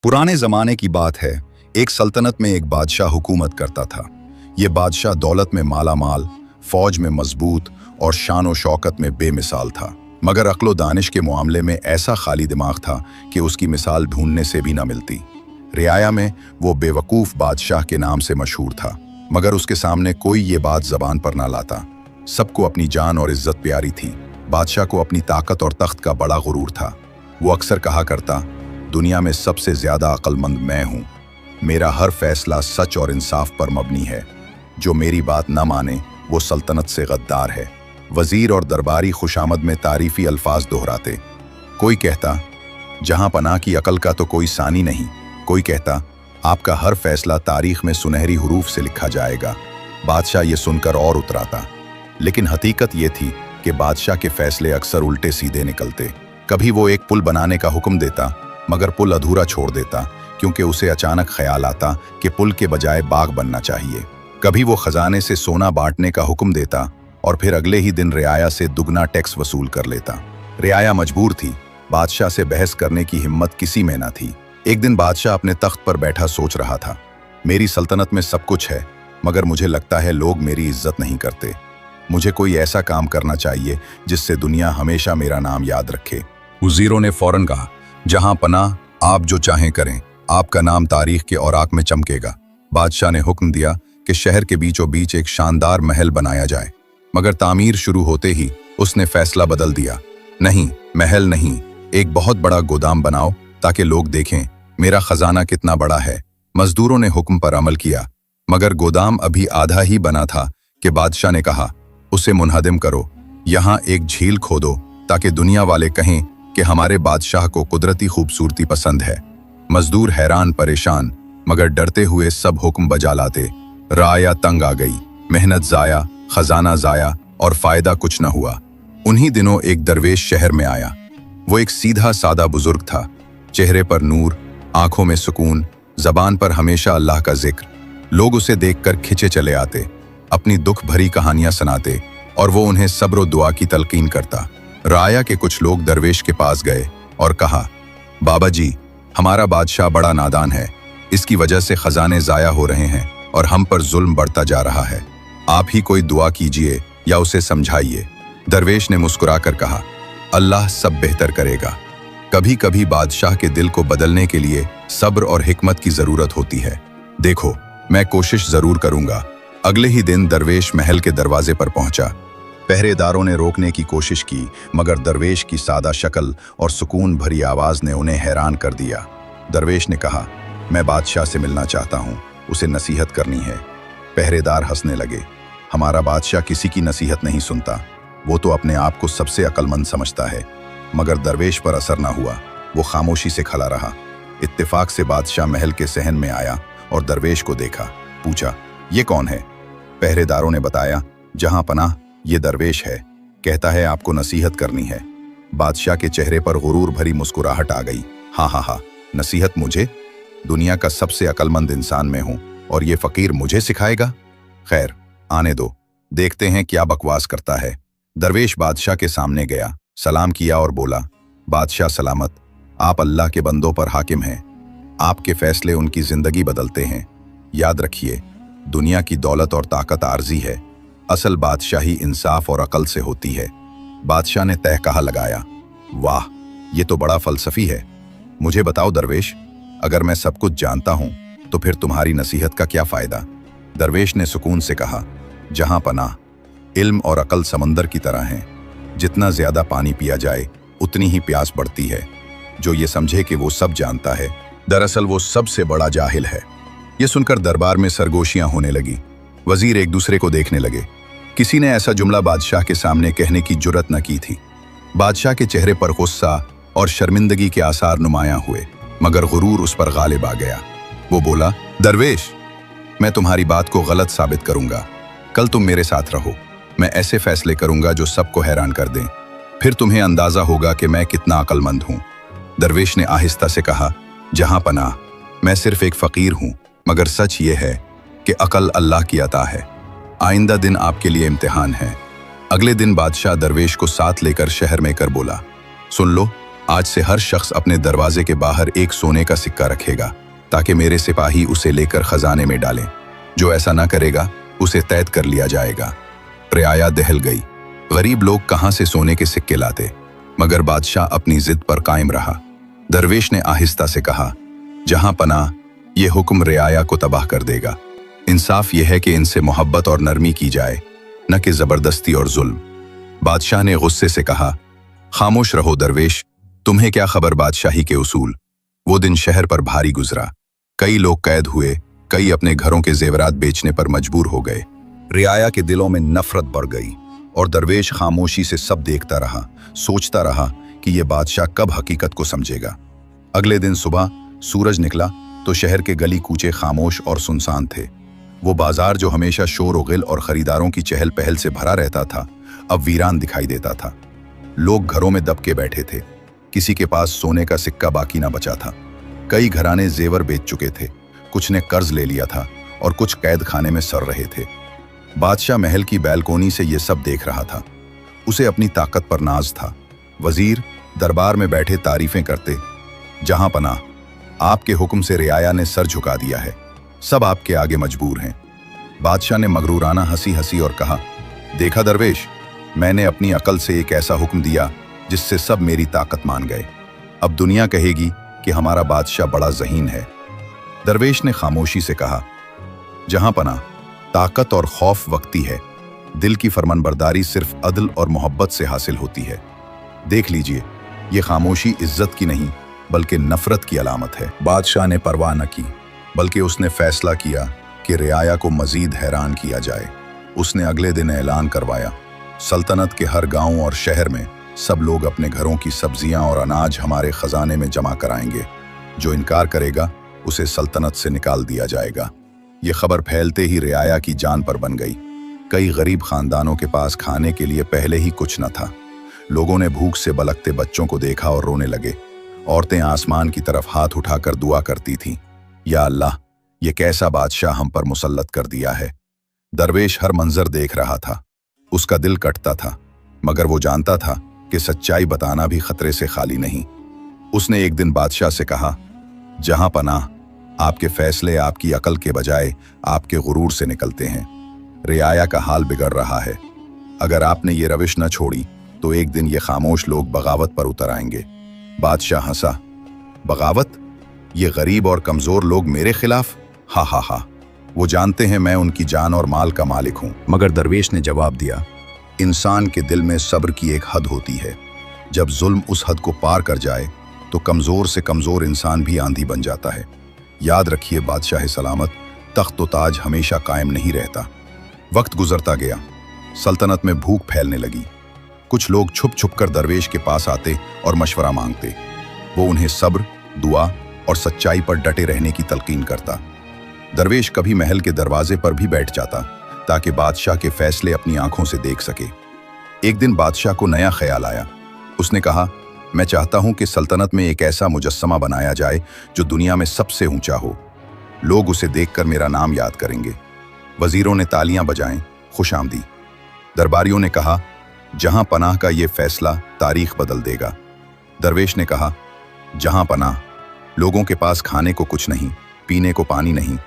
पुराने ज़माने की बात है। एक सल्तनत में एक बादशाह हुकूमत करता था। ये बादशाह दौलत में माला माल, फौज में मजबूत और शान व शौकत में बेमिसाल था, मगर अक्ल व दानिश के मामले में ऐसा खाली दिमाग था कि उसकी मिसाल ढूंढने से भी न मिलती। रियाया में वो बेवकूफ़ बादशाह के नाम से मशहूर था, मगर उसके सामने कोई ये बात ज़बान पर ना लाता। सबको अपनी जान और इज्जत प्यारी थी। बादशाह को अपनी ताकत और तख्त का बड़ा गुरूर था। वो अक्सर कहा करता, दुनिया में सबसे ज़्यादा अक्लमंद मैं हूँ। मेरा हर फैसला सच और इंसाफ पर मबनी है। जो मेरी बात न माने वो सल्तनत से गद्दार है। वजीर और दरबारी खुशामद में तारीफी अल्फाज दोहराते। कोई कहता, जहां पनाह की अकल का तो कोई सानी नहीं। कोई कहता, आपका हर फैसला तारीख में सुनहरी हरूफ से लिखा जाएगा। बादशाह ये सुनकर और उतराता, लेकिन हकीकत ये थी कि बादशाह के फैसले अक्सर उल्टे सीधे निकलते। कभी वो एक पुल बनाने का हुक्म देता, मगर पुल अधूरा छोड़ देता क्योंकि उसे अचानक ख्याल आता कि पुल के बजाय बाग बनना चाहिए। कभी वो खजाने से सोना बांटने का हुक्म देता और फिर अगले ही दिन रियाया से दुगना टैक्स वसूल कर लेता। रियाया मजबूर थी, बादशाह से बहस करने की हिम्मत किसी में न थी। एक दिन बादशाह अपने तख्त पर बैठा सोच रहा था, मेरी सल्तनत में सब कुछ है, मगर मुझे लगता है लोग मेरी इज्जत नहीं करते। मुझे कोई ऐसा काम करना चाहिए जिससे दुनिया हमेशा मेरा नाम याद रखे। वजीरों ने फौरन कहा, जहां पनाह, आप जो चाहें करें, आपका नाम तारीख के औराक में चमकेगा। बादशाह ने हुक्म दिया कि शहर के बीचों बीच एक शानदार महल बनाया जाए, मगर तामीर शुरू होते ही उसने फैसला बदल दिया। नहीं, महल नहीं, एक बहुत बड़ा गोदाम बनाओ ताकि लोग देखें मेरा खजाना कितना बड़ा है। मजदूरों ने हुक्म पर अमल किया, मगर गोदाम अभी आधा ही बना था कि बादशाह ने कहा, उसे मुनहदिम करो, यहाँ एक झील खोदो ताकि दुनिया वाले कहें कि हमारे बादशाह को कुदरती खूबसूरती पसंद है। मजदूर हैरान परेशान मगर डरते हुए सब हुक्म बजा लाते। राया तंग आ गई, मेहनत जाया, खजाना जाया और फायदा कुछ न हुआ। उन्हीं दिनों एक दरवेश शहर में आया। वो एक सीधा सादा बुजुर्ग था, चेहरे पर नूर, आंखों में सुकून, जबान पर हमेशा अल्लाह का जिक्र। लोग उसे देखकर खिंचे चले आते, अपनी दुख भरी कहानियां सुनाते और वो उन्हें सब्र और दुआ की तलकीन करता। राया के कुछ लोग दरवेश के पास गए और कहा, बाबा जी, हमारा बादशाह बड़ा नादान है, इसकी वजह से खजाने जाया हो रहे हैं और हम पर जुल्म बढ़ता जा रहा है। आप ही कोई दुआ कीजिए या उसे समझाइए। दरवेश ने मुस्कुराकर कहा, अल्लाह सब बेहतर करेगा। कभी कभी बादशाह के दिल को बदलने के लिए सब्र और हिकमत की जरूरत होती है। देखो, मैं कोशिश जरूर करूंगा। अगले ही दिन दरवेश महल के दरवाजे पर पहुंचा। पहरेदारों ने रोकने की कोशिश की, मगर दरवेश की सादा शक्ल और सुकून भरी आवाज ने उन्हें हैरान कर दिया। दरवेश ने कहा, मैं बादशाह से मिलना चाहता हूँ, उसे नसीहत करनी है। पहरेदार हंसने लगे, हमारा बादशाह किसी की नसीहत नहीं सुनता, वो तो अपने आप को सबसे अक्लमंद समझता है। मगर दरवेश पर असर ना हुआ, वो खामोशी से खड़ा रहा। इत्तेफाक से बादशाह महल के सहन में आया और दरवेश को देखा। पूछा, ये कौन है? पहरेदारों ने बताया, जहां पनाह, ये दरवेश है, कहता है आपको नसीहत करनी है। बादशाह के चेहरे पर गुरूर भरी मुस्कुराहट आ गई। हाँ हाँ हाँ, नसीहत मुझे? दुनिया का सबसे अक्लमंद इंसान मैं हूं और ये फकीर मुझे सिखाएगा? खैर, आने दो, देखते हैं क्या बकवास करता है। दरवेश बादशाह के सामने गया, सलाम किया और बोला, बादशाह सलामत, आप अल्लाह के बंदों पर हाकिम हैं। आपके फैसले उनकी जिंदगी बदलते हैं। याद रखिए, दुनिया की दौलत और ताकत आर्जी है, असल बादशाही इंसाफ और अकल से होती है। बादशाह ने तहकहा लगाया, वाह, ये तो बड़ा फलसफी है। मुझे बताओ दरवेश, अगर मैं सब कुछ जानता हूं तो फिर तुम्हारी नसीहत का क्या फायदा? दरवेश ने सुकून से कहा, जहां पनाह, इल्म और अकल समंदर की तरह हैं। जितना ज्यादा पानी पिया जाए उतनी ही प्यास बढ़ती है। जो ये समझे कि वो सब जानता है, दरअसल वो सबसे बड़ा जाहिल है। ये सुनकर दरबार में सरगोशियां होने लगी। वजीर एक दूसरे को देखने लगे। किसी ने ऐसा जुमला बादशाह के सामने कहने की जुर्रत न की थी। बादशाह के चेहरे पर गुस्सा और शर्मिंदगी के आसार नुमायां हुए, मगर गुरूर उस पर गालिब आ गया। वो बोला, दरवेश, मैं तुम्हारी बात को गलत साबित करूंगा। कल तुम मेरे साथ रहो, मैं ऐसे फैसले करूंगा जो सबको हैरान कर दें। फिर तुम्हें अंदाजा होगा कि मैं कितना अक्लमंद हूं। दरवेश ने आहिस्ता से कहा, जहां पनाह, मैं सिर्फ एक फकीर हूं, मगर सच ये है कि अकल अल्लाह की अता है। आइंदा दिन आपके लिए इम्तिहान है। अगले दिन बादशाह दरवेश को साथ लेकर शहर में कर बोला, सुन लो, आज से हर शख्स अपने दरवाजे के बाहर एक सोने का सिक्का रखेगा ताकि मेरे सिपाही उसे लेकर खजाने में डालें। जो ऐसा ना करेगा उसे कैद कर लिया जाएगा। रियाया दहल गई। गरीब लोग कहाँ से सोने के सिक्के लाते, मगर बादशाह अपनी जिद पर कायम रहा। दरवेश ने आहिस्ता से कहा, जहां पनाह, ये हुक्म रियाया को तबाह कर देगा। इंसाफ यह है कि इनसे मोहब्बत और नरमी की जाए, न कि जबरदस्ती और जुल्म। बादशाह ने गुस्से से कहा, खामोश रहो दरवेश, तुम्हें क्या खबर बादशाही के उसूल। वो दिन शहर पर भारी गुजरा। कई लोग कैद हुए, कई अपने घरों के जेवरात बेचने पर मजबूर हो गए। रियाया के दिलों में नफरत बढ़ गई और दरवेश खामोशी से सब देखता रहा, सोचता रहा कि यह बादशाह कब हकीकत को समझेगा। अगले दिन सुबह सूरज निकला तो शहर के गली कूचे खामोश और सुनसान थे। वो बाजार जो हमेशा शोर गिल और खरीदारों की चहल पहल से भरा रहता था, अब वीरान दिखाई देता था। लोग घरों में दबके बैठे थे, किसी के पास सोने का सिक्का बाकी ना बचा था। कई घराने जेवर बेच चुके थे, कुछ ने कर्ज ले लिया था और कुछ कैद खाने में सड़ रहे थे। बादशाह महल की बैल्कोनी से ये सब देख रहा था। उसे अपनी ताकत पर नाज था। वजीर दरबार में बैठे तारीफें करते, जहां पनाह, आपके हुक्म से रियाया ने सर झुका दिया है, सब आपके आगे मजबूर हैं। बादशाह ने मगरूराना हंसी हंसी और कहा, देखा दरवेश, मैंने अपनी अकल से एक ऐसा हुक्म दिया जिससे सब मेरी ताकत मान गए। अब दुनिया कहेगी कि हमारा बादशाह बड़ा ज़हीन है। दरवेश ने खामोशी से कहा, जहां पनाह, ताकत और खौफ वक्ती है, दिल की फरमानबरदारी सिर्फ अदल और मोहब्बत से हासिल होती है। देख लीजिए, ये खामोशी इज्जत की नहीं बल्कि नफरत की अलामत है। बादशाह ने परवाह न की, बल्कि उसने फैसला किया कि रियाया को मजीद हैरान किया जाए। उसने अगले दिन ऐलान करवाया, सल्तनत के हर गांव और शहर में सब लोग अपने घरों की सब्जियां और अनाज हमारे खजाने में जमा कराएंगे। जो इनकार करेगा उसे सल्तनत से निकाल दिया जाएगा। ये खबर फैलते ही रियाया की जान पर बन गई। कई गरीब खानदानों के पास खाने के लिए पहले ही कुछ न था। लोगों ने भूख से बलकते बच्चों को देखा और रोने लगे। औरतें आसमान की तरफ हाथ उठाकर दुआ करती थीं, या अल्लाह, ये कैसा बादशाह हम पर मुसल्लत कर दिया है। दरवेश हर मंजर देख रहा था। उसका दिल कटता था, मगर वो जानता था कि सच्चाई बताना भी खतरे से खाली नहीं। उसने एक दिन बादशाह से कहा, जहां पनाह, आपके फैसले आपकी अकल के बजाय आपके गुरूर से निकलते हैं। रियाया का हाल बिगड़ रहा है। अगर आपने ये रविश न छोड़ी तो एक दिन ये खामोश लोग बगावत पर उतर आएंगे। बादशाह हंसा, बगावत? ये गरीब और कमजोर लोग मेरे खिलाफ? हा हा हा, वो जानते हैं मैं उनकी जान और माल का मालिक हूं। मगर दरवेश ने जवाब दिया, इंसान के दिल में सब्र की एक हद होती है। जब जुल्म उस हद को पार कर जाए तो कमजोर से कमजोर इंसान भी आंधी बन जाता है। याद रखिए बादशाह सलामत, तख्त व ताज हमेशा कायम नहीं रहता। वक्त गुजरता गया, सल्तनत में भूख फैलने लगी। कुछ लोग छुप छुप कर दरवेश के पास आते और मशवरा मांगते। वो उन्हें सब्र, दुआ और सच्चाई पर डटे रहने की तलकीन करता। दरवेश कभी महल के दरवाजे पर भी बैठ जाता ताकि बादशाह के फैसले अपनी आंखों से देख सके। एक दिन बादशाह को नया ख्याल आया। उसने कहा, मैं चाहता हूं कि सल्तनत में एक ऐसा मुजस्समा बनाया जाए जो दुनिया में सबसे ऊंचा हो। लोग उसे देखकर मेरा नाम याद करेंगे। वजीरों ने तालियां बजाएं, खुशामदी। दरबारियों ने कहा, जहां पनाह का ये फैसला तारीख बदल देगा। दरवेश ने कहा, जहां पनाह, लोगों के पास खाने को कुछ नहीं, पीने को पानी नहीं,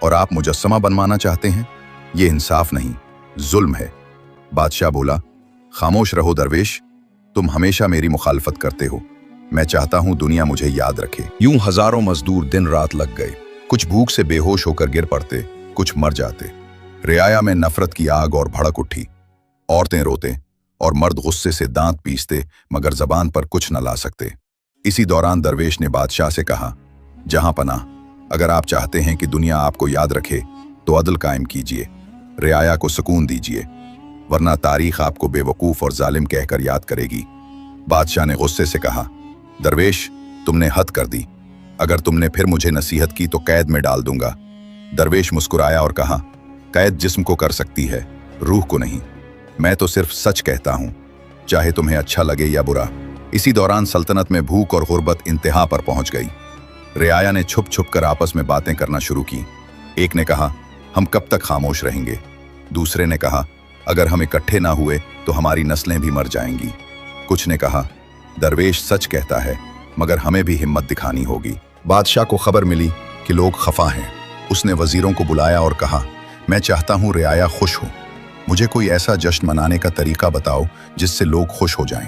और आप मुजस्समा बनवाना चाहते हैं? ये इंसाफ नहीं, जुल्म है। बादशाह बोला, खामोश रहो दरवेश, तुम हमेशा मेरी मुखालफत करते हो। मैं चाहता हूं दुनिया मुझे याद रखे। यूं हजारों मजदूर दिन रात लग गए। कुछ भूख से बेहोश होकर गिर पड़ते, कुछ मर जाते। रियाया में नफरत की आग और भड़क उठी। औरतें रोते और मर्द गुस्से से दांत पीसते, मगर जबान पर कुछ न ला सकते। इसी दौरान दरवेश ने बादशाह से कहा, जहां पनाह, अगर आप चाहते हैं कि दुनिया आपको याद रखे तो अदल कायम कीजिए, रियाया को सुकून दीजिए, वरना तारीख आपको बेवकूफ और जालिम कहकर याद करेगी। बादशाह ने गुस्से से कहा, दरवेश, तुमने हद कर दी। अगर तुमने फिर मुझे नसीहत की तो कैद में डाल दूंगा। दरवेश मुस्कुराया और कहा, कैद जिस्म को कर सकती है, रूह को नहीं। मैं तो सिर्फ सच कहता हूं, चाहे तुम्हें अच्छा लगे या बुरा। इसी दौरान सल्तनत में भूख और गुर्बत इंतहा पर पहुंच गई। रियाया ने छुप छुप कर आपस में बातें करना शुरू की। एक ने कहा, हम कब तक खामोश रहेंगे? दूसरे ने कहा, अगर हम इकट्ठे ना हुए तो हमारी नस्लें भी मर जाएंगी। कुछ ने कहा, दरवेश सच कहता है, मगर हमें भी हिम्मत दिखानी होगी। बादशाह को खबर मिली कि लोग खफा हैं। उसने वजीरों को बुलाया और कहा, मैं चाहता हूँ रियाया खुश हो। मुझे कोई ऐसा जश्न मनाने का तरीका बताओ जिससे लोग खुश हो जाएं।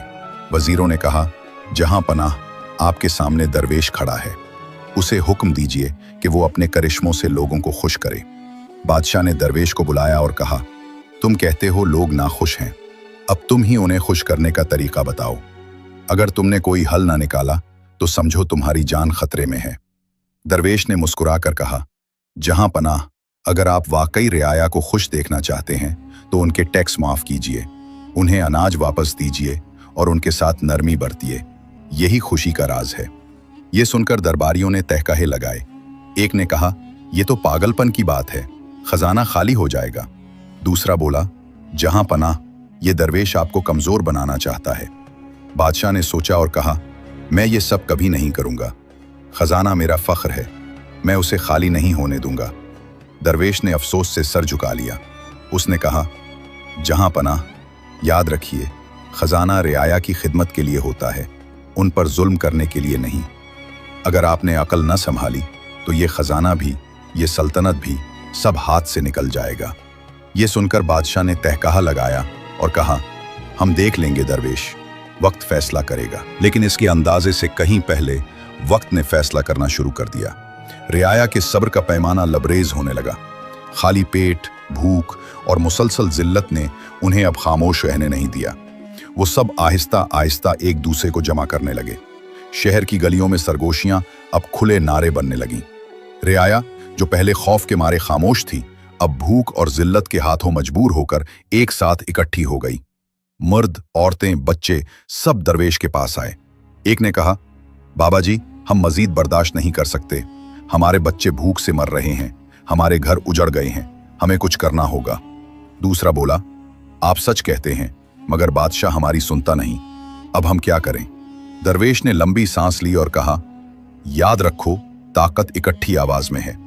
वजीरों ने कहा, जहां पनाह, आपके सामने दरवेश खड़ा है, उसे हुक्म दीजिए कि वो अपने करिश्मों से लोगों को खुश करे। बादशाह ने दरवेश को बुलाया और कहा, तुम कहते हो लोग नाखुश हैं, अब तुम ही उन्हें खुश करने का तरीका बताओ। अगर तुमने कोई हल ना निकाला तो समझो तुम्हारी जान खतरे में है। दरवेश ने मुस्कुराकर कहा, जहां पनाह, अगर आप वाकई रियाया को खुश देखना चाहते हैं तो उनके टैक्स माफ कीजिए, उन्हें अनाज वापस दीजिए और उनके साथ नरमी बरतिए, यही खुशी का राज है। ये सुनकर दरबारियों ने तहकाहे लगाए। एक ने कहा, यह तो पागलपन की बात है, खजाना खाली हो जाएगा। दूसरा बोला, जहां पनाह, ये दरवेश आपको कमजोर बनाना चाहता है। बादशाह ने सोचा और कहा, मैं ये सब कभी नहीं करूंगा, खजाना मेरा फख्र है, मैं उसे खाली नहीं होने दूंगा। दरवेश ने अफसोस से सर झुका लिया। उसने कहा, जहां पनाह, याद रखिए, खजाना रियाया की खिदमत के लिए होता है, उन पर जुल्म करने के लिए नहीं। अगर आपने अकल न संभाली तो ये खजाना भी, ये सल्तनत भी सब हाथ से निकल जाएगा। ये सुनकर बादशाह ने तहकाहा लगाया और कहा, हम देख लेंगे दरवेश, वक्त फैसला करेगा। लेकिन इसके अंदाजे से कहीं पहले वक्त ने फैसला करना शुरू कर दिया। रियाया के सब्र का पैमाना लबरेज होने लगा। खाली पेट, भूख और मुसलसल जिल्लत ने उन्हें अब खामोश रहने नहीं दिया। वो सब आहिस्ता आहिस्ता एक दूसरे को जमा करने लगे। शहर की गलियों में सरगोशियां अब खुले नारे बनने लगीं। रियाया, जो पहले खौफ के मारे खामोश थी, अब भूख और जिल्लत के हाथों मजबूर होकर एक साथ इकट्ठी हो गई। मर्द, औरतें, बच्चे सब दरवेश के पास आए। एक ने कहा, बाबा जी, हम मजीद बर्दाश्त नहीं कर सकते, हमारे बच्चे भूख से मर रहे हैं, हमारे घर उजड़ गए हैं, हमें कुछ करना होगा। दूसरा बोला, आप सच कहते हैं, मगर बादशाह हमारी सुनता नहीं, अब हम क्या करें। दरवेश ने लंबी सांस ली और कहा, याद रखो, ताकत इकट्ठी आवाज में है।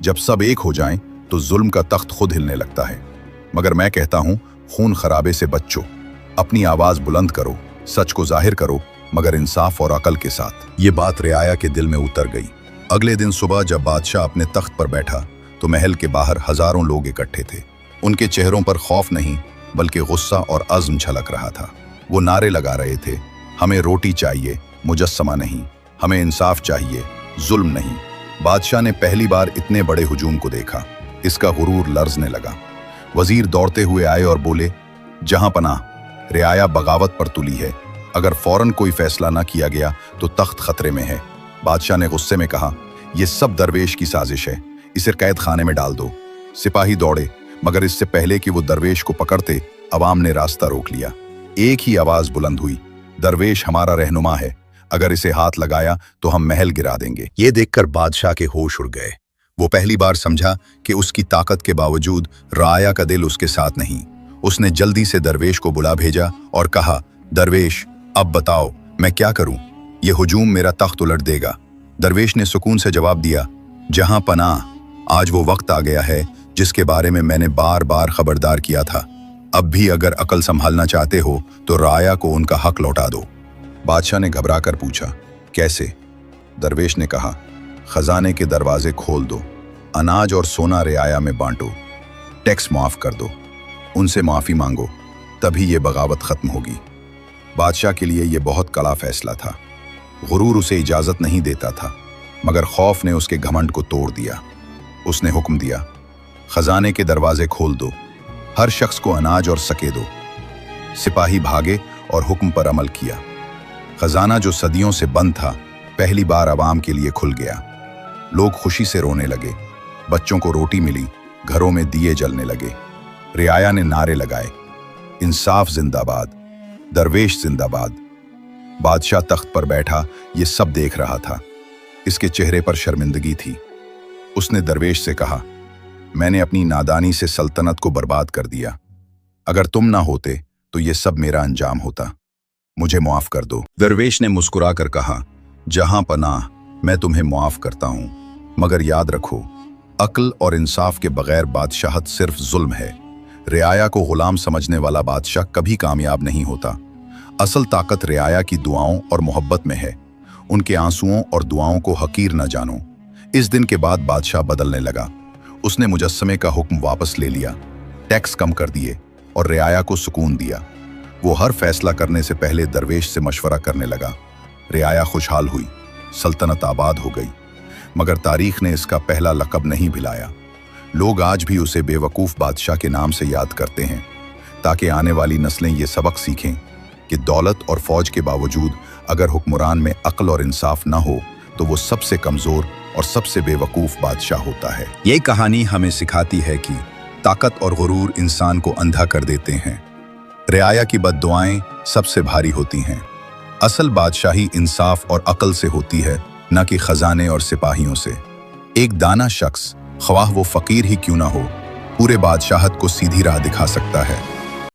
जब सब एक हो जाएं तो जुल्म का तख्त खुद हिलने लगता है। मगर मैं कहता हूं, खून खराबे से बचो, अपनी आवाज बुलंद करो, सच को जाहिर करो, मगर इंसाफ और अकल के साथ। ये बात रियाया के दिल में उतर गई। अगले दिन सुबह जब बादशाह अपने तख्त पर बैठा तो महल के बाहर हजारों लोग इकट्ठे थे। उनके चेहरों पर खौफ नहीं बल्कि गुस्सा और अज़्म झलक रहा था। वो नारे लगा रहे थे, हमें रोटी चाहिए, मुजस्समा नहीं, हमें इंसाफ चाहिए, जुल्म नहीं। बादशाह ने पहली बार इतने बड़े हुजूम को देखा। इसका गुरूर लर्जने लगा। वजीर दौड़ते हुए आए और बोले, जहां पनाह, रियाया बगावत पर तुली है, अगर फौरन कोई फैसला न किया गया तो तख्त खतरे में है। बादशाह ने गुस्से में कहा, यह सब दरवेश की साजिश है, इसे कैद खाने में डाल दो। सिपाही दौड़े, मगर इससे पहले कि वो दरवेश को पकड़ते, अवाम ने रास्ता रोक लिया। एक ही आवाज बुलंद हुई, दरवेश हमारा रहनुमा है, अगर इसे हाथ लगाया तो हम महल गिरा देंगे। ये देखकर बादशाह के होश उड़ गए। वो पहली बार समझा कि उसकी ताकत के बावजूद राया का दिल उसके साथ नहीं। उसने जल्दी से दरवेश को बुला भेजा और कहा, दरवेश, अब बताओ मैं क्या करूं? ये हुजूम मेरा तख्त उलट देगा। दरवेश ने सुकून से जवाब दिया, जहां पनाह, आज वो वक्त आ गया है जिसके बारे में मैंने बार बार खबरदार किया था। अब भी अगर अकल संभालना चाहते हो तो राया को उनका हक लौटा दो। बादशाह ने घबराकर पूछा, कैसे? दरवेश ने कहा, खजाने के दरवाजे खोल दो, अनाज और सोना रियाया में बांटो, टैक्स माफ कर दो, उनसे माफी मांगो, तभी ये बगावत खत्म होगी। बादशाह के लिए यह बहुत कड़ा फैसला था। गुरूर उसे इजाजत नहीं देता था, मगर खौफ ने उसके घमंड को तोड़ दिया। उसने हुक्म दिया, खजाने के दरवाजे खोल दो, हर शख्स को अनाज और सके दो। सिपाही भागे और हुक्म पर अमल किया। खजाना जो सदियों से बंद था, पहली बार आवाम के लिए खुल गया। लोग खुशी से रोने लगे, बच्चों को रोटी मिली, घरों में दिए जलने लगे। रियाया ने नारे लगाए, इंसाफ जिंदाबाद, दरवेश जिंदाबाद। बादशाह तख्त पर बैठा ये सब देख रहा था। इसके चेहरे पर शर्मिंदगी थी। उसने दरवेश से कहा, मैंने अपनी नादानी से सल्तनत को बर्बाद कर दिया। अगर तुम ना होते तो ये सब मेरा अंजाम होता, मुझे मुआफ कर दो। दरवेश ने मुस्कुराकर कहा, जहां पनाह, मैं तुम्हें मुआफ करता हूं, मगर याद रखो, अक्ल और इंसाफ के बगैर बादशाहत सिर्फ जुल्म है। रियाया को गुलाम समझने वाला बादशाह कभी कामयाब नहीं होता। असल ताकत रियाया की दुआओं और मोहब्बत में है। उनके आंसुओं और दुआओं को हकीर न जानो। इस दिन के बाद बादशाह बदलने लगा। उसने मुजस्समे का हुक्म वापस ले लिया, टैक्स कम कर दिए और रियाया को सुकून दिया। वो हर फैसला करने से पहले दरवेश से मशवरा करने लगा। रियाया खुशहाल हुई, सल्तनत आबाद हो गई। मगर तारीख ने इसका पहला लक़ब नहीं भिलाया। लोग आज भी उसे बेवकूफ़ बादशाह के नाम से याद करते हैं, ताकि आने वाली नस्लें ये सबक सीखें कि दौलत और फौज के बावजूद अगर हुक्मरान में अक्ल और इंसाफ न हो तो वो सबसे कमज़ोर और सबसे बेवकूफ़ बादशाह होता है। ये कहानी हमें सिखाती है कि ताकत और गुरूर इंसान को अंधा कर देते हैं। रियाया की बद्दुआएं सबसे भारी होती हैं। असल बादशाही इंसाफ और अक्ल से होती है, न कि खजाने और सिपाहियों से। एक दाना शख्स, ख्वाह वो फ़कीर ही क्यों ना हो, पूरे बादशाहत को सीधी राह दिखा सकता है।